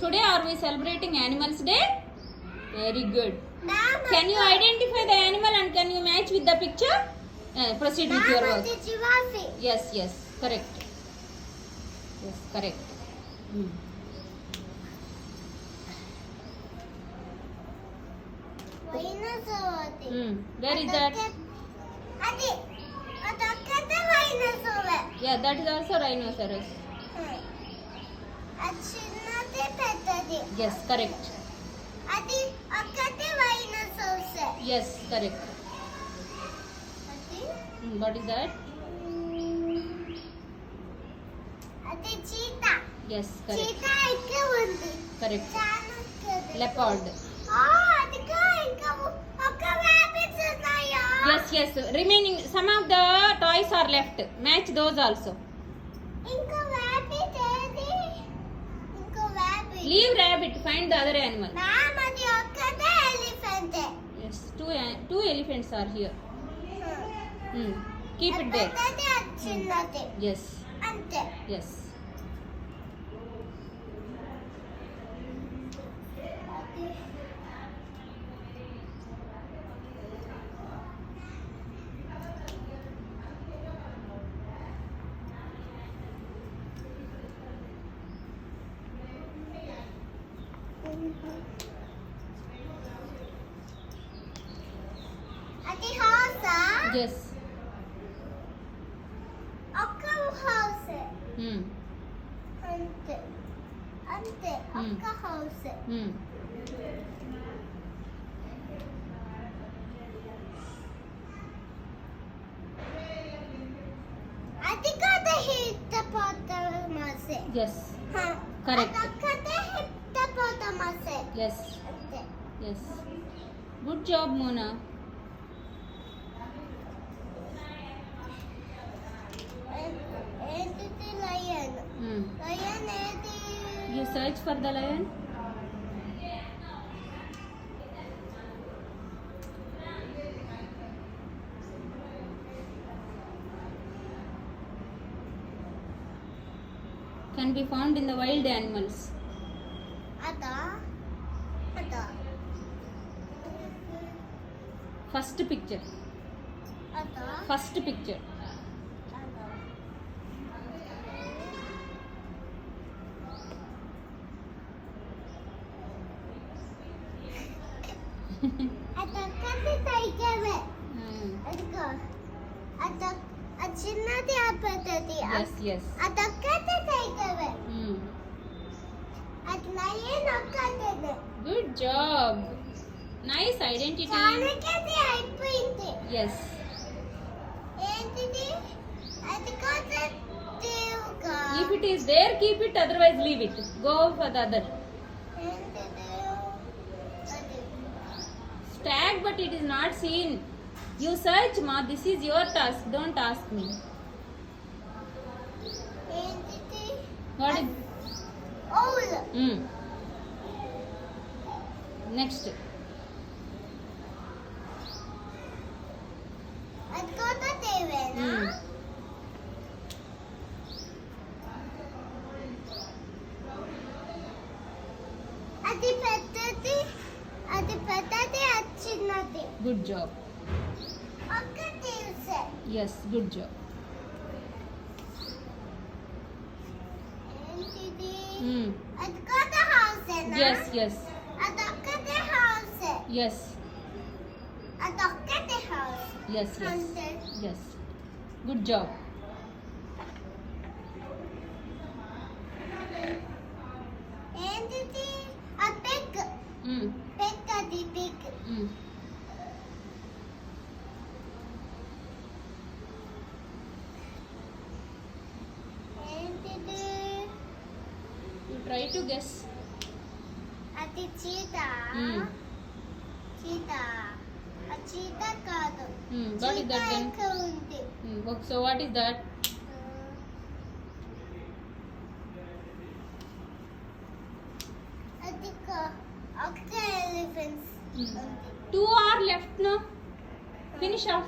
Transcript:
Today are we celebrating Animals Day? Very good. Can you identify the animal and can you match with the picture? Proceed with your work. Yes, correct. Yes, correct. Where is that? Yeah, that is also rhinoceros. Yes, correct. Yes, correct. What is that? Cheetah. Yes, correct. Cheetah Correct. Leopard. Yes. Remaining some of the toys are left. Match those also. Leave rabbit. Find the other animal. Yes, two elephants are here. Keep it there. Yes. Yes. Yes. Yes. Correct. Yes. Yes. Good job, Mona. You search for the lion. Can be found in the wild animals. First picture. First picture. Yes. Good job. Nice identity. Yes. If it is there, keep it. Otherwise, leave it. Go for the other. Tag, but it is not seen. You search, Ma. This is your task. Don't ask me. What is? Next. Good job. Yes, good job. Yes. Yes. Good job. You try to guess. Cheetah. What is that then? So what is that? Elephants. Two are left now. Finish off.